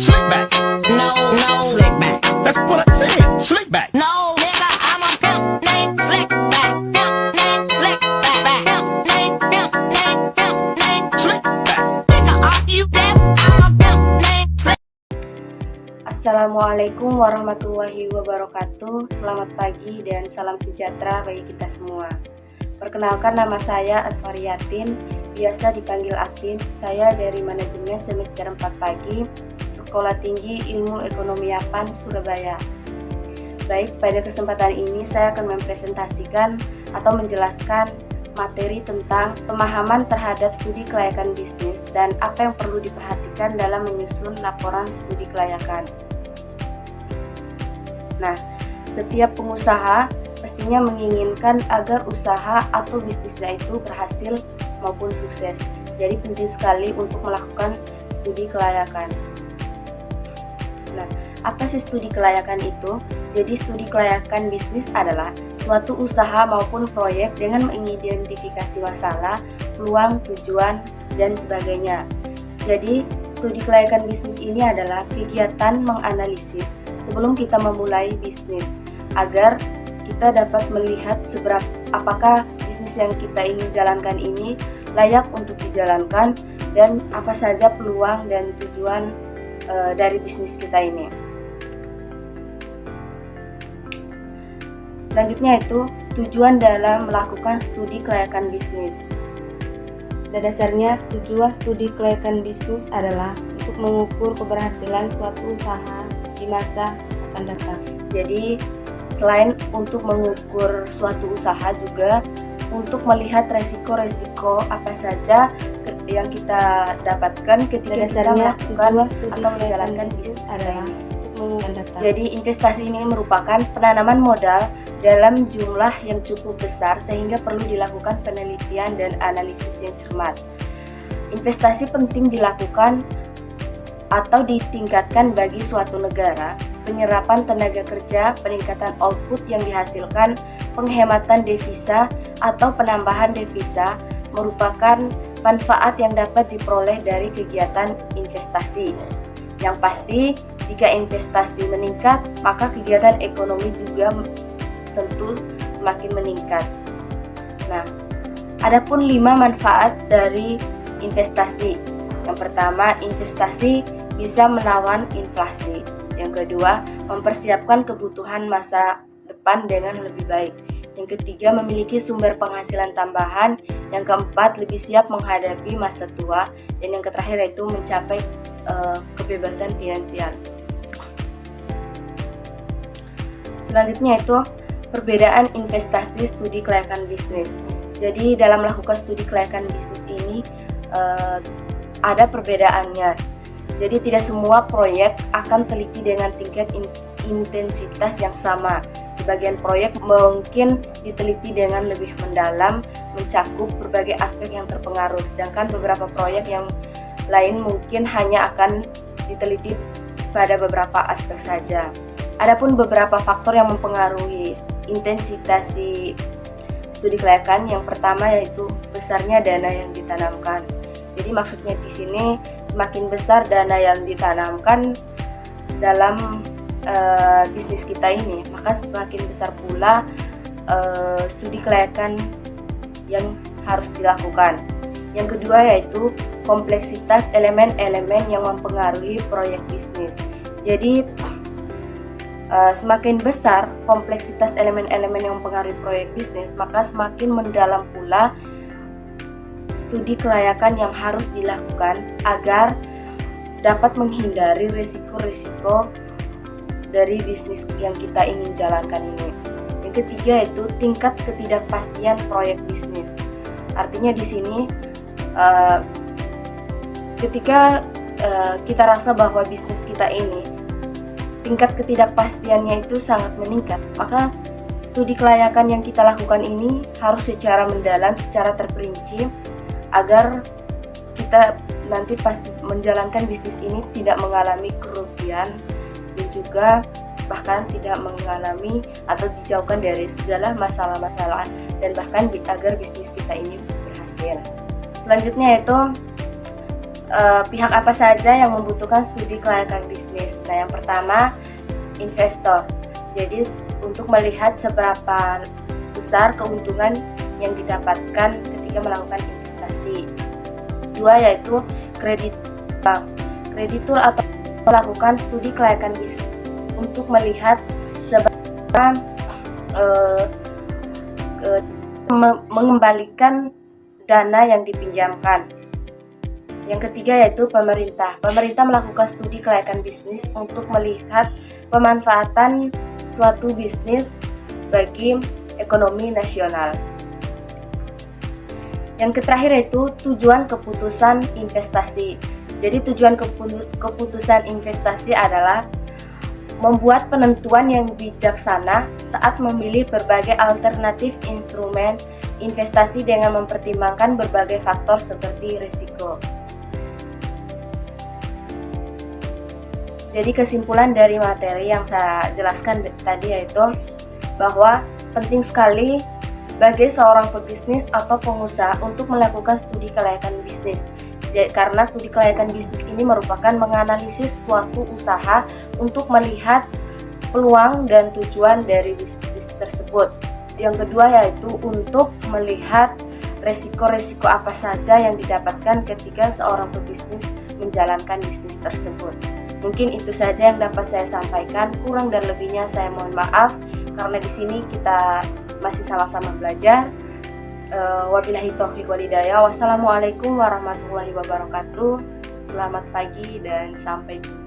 Slick back. No, slick back. That's what I said. Slick back. No, nigga, I'm a pimp named Slick Back. Pimp named Slick Back. Pimp named Slick back. Nigga, are you deaf? I'm a pimp named Slick. Assalamualaikum warahmatullahi wabarakatuh. Selamat pagi dan salam sejahtera bagi kita semua. Perkenalkan, nama saya Aswariyatin, biasa dipanggil Atin. Saya dari manajemen semester 4 pagi, Sekolah Tinggi Ilmu Ekonomi APAN, Surabaya. Baik, pada kesempatan ini saya akan mempresentasikan atau menjelaskan materi tentang pemahaman terhadap studi kelayakan bisnis dan apa yang perlu diperhatikan dalam menyusun laporan studi kelayakan. Nah, setiap pengusaha pastinya menginginkan agar usaha atau bisnisnya itu berhasil maupun sukses. Jadi penting sekali untuk melakukan studi kelayakan. Nah, apa sih studi kelayakan itu? Jadi studi kelayakan bisnis adalah suatu usaha maupun proyek dengan mengidentifikasi masalah, peluang, tujuan, dan sebagainya. Jadi studi kelayakan bisnis ini adalah kegiatan menganalisis sebelum kita memulai bisnis agar kita dapat melihat seberapa apakah bisnis yang kita ingin jalankan ini layak untuk dijalankan dan apa saja peluang dan tujuan dari bisnis kita ini. Selanjutnya itu tujuan dalam melakukan studi kelayakan bisnis. Pada dasarnya tujuan studi kelayakan bisnis adalah untuk mengukur keberhasilan suatu usaha di masa akan datang. Jadi selain untuk mengukur suatu usaha juga untuk melihat resiko-resiko apa saja yang kita dapatkan ketika kita melakukan atau menjalankan bisnis adalah untuk mengukur. Jadi investasi ini merupakan penanaman modal dalam jumlah yang cukup besar sehingga perlu dilakukan penelitian dan analisis yang cermat. Investasi penting dilakukan atau ditingkatkan bagi suatu negara. Penyerapan tenaga kerja, peningkatan output yang dihasilkan, penghematan devisa atau penambahan devisa merupakan manfaat yang dapat diperoleh dari kegiatan investasi. Yang pasti, jika investasi meningkat, maka kegiatan ekonomi juga tentu semakin meningkat. Nah, adapun 5 manfaat dari investasi. Yang pertama, investasi bisa melawan inflasi. Yang kedua, mempersiapkan kebutuhan masa depan dengan lebih baik. Yang ketiga, memiliki sumber penghasilan tambahan. Yang keempat, lebih siap menghadapi masa tua. Dan yang terakhir yaitu mencapai kebebasan finansial. Selanjutnya itu perbedaan investasi studi kelayakan bisnis. Jadi dalam melakukan studi kelayakan bisnis ini ada perbedaannya. Jadi tidak semua proyek akan teliti dengan tingkat intensitas yang sama. Sebagian proyek mungkin diteliti dengan lebih mendalam, mencakup berbagai aspek yang terpengaruh. Sedangkan beberapa proyek yang lain mungkin hanya akan diteliti pada beberapa aspek saja. Adapun beberapa faktor yang mempengaruhi intensitas studi kelayakan, yang pertama yaitu besarnya dana yang ditanamkan. Jadi maksudnya di sini semakin besar dana yang ditanamkan dalam bisnis kita ini, maka semakin besar pula studi kelayakan yang harus dilakukan. Yang kedua yaitu kompleksitas elemen-elemen yang mempengaruhi proyek bisnis. Jadi semakin besar kompleksitas elemen-elemen yang mempengaruhi proyek bisnis, maka semakin mendalam pula studi kelayakan yang harus dilakukan agar dapat menghindari risiko-risiko dari bisnis yang kita ingin jalankan ini. Yang ketiga yaitu tingkat ketidakpastian proyek bisnis. Artinya di sini ketika kita rasa bahwa bisnis kita ini tingkat ketidakpastiannya itu sangat meningkat, maka studi kelayakan yang kita lakukan ini harus secara mendalam, secara terperinci agar kita nanti pas menjalankan bisnis ini tidak mengalami kerugian dan juga bahkan tidak mengalami atau dijauhkan dari segala masalah-masalah dan bahkan agar bisnis kita ini berhasil. Selanjutnya yaitu pihak apa saja yang membutuhkan studi kelayakan bisnis? Nah, yang pertama investor. Jadi untuk melihat seberapa besar keuntungan yang didapatkan ketika melakukan investasi. Dua yaitu bank. Kreditur atau melakukan studi kelayakan bisnis untuk melihat seberapa mengembalikan dana yang dipinjamkan. Yang ketiga yaitu pemerintah. Pemerintah melakukan studi kelayakan bisnis untuk melihat pemanfaatan suatu bisnis bagi ekonomi nasional. Yang terakhir yaitu tujuan keputusan investasi. Jadi tujuan keputusan investasi adalah membuat penentuan yang bijaksana saat memilih berbagai alternatif instrumen investasi dengan mempertimbangkan berbagai faktor seperti risiko. Jadi kesimpulan dari materi yang saya jelaskan tadi yaitu bahwa penting sekali bagi seorang pebisnis atau pengusaha untuk melakukan studi kelayakan bisnis. Karena studi kelayakan bisnis ini merupakan menganalisis suatu usaha untuk melihat peluang dan tujuan dari bisnis tersebut. Yang kedua yaitu untuk melihat resiko-resiko apa saja yang didapatkan ketika seorang pebisnis menjalankan bisnis tersebut. Mungkin itu saja yang dapat saya sampaikan. Kurang dan lebihnya saya mohon maaf karena di sini kita masih sama-sama belajar. Wabillahi taufiq wal hidayah. Wassalamualaikum warahmatullahi wabarakatuh. Selamat pagi dan sampai jumpa.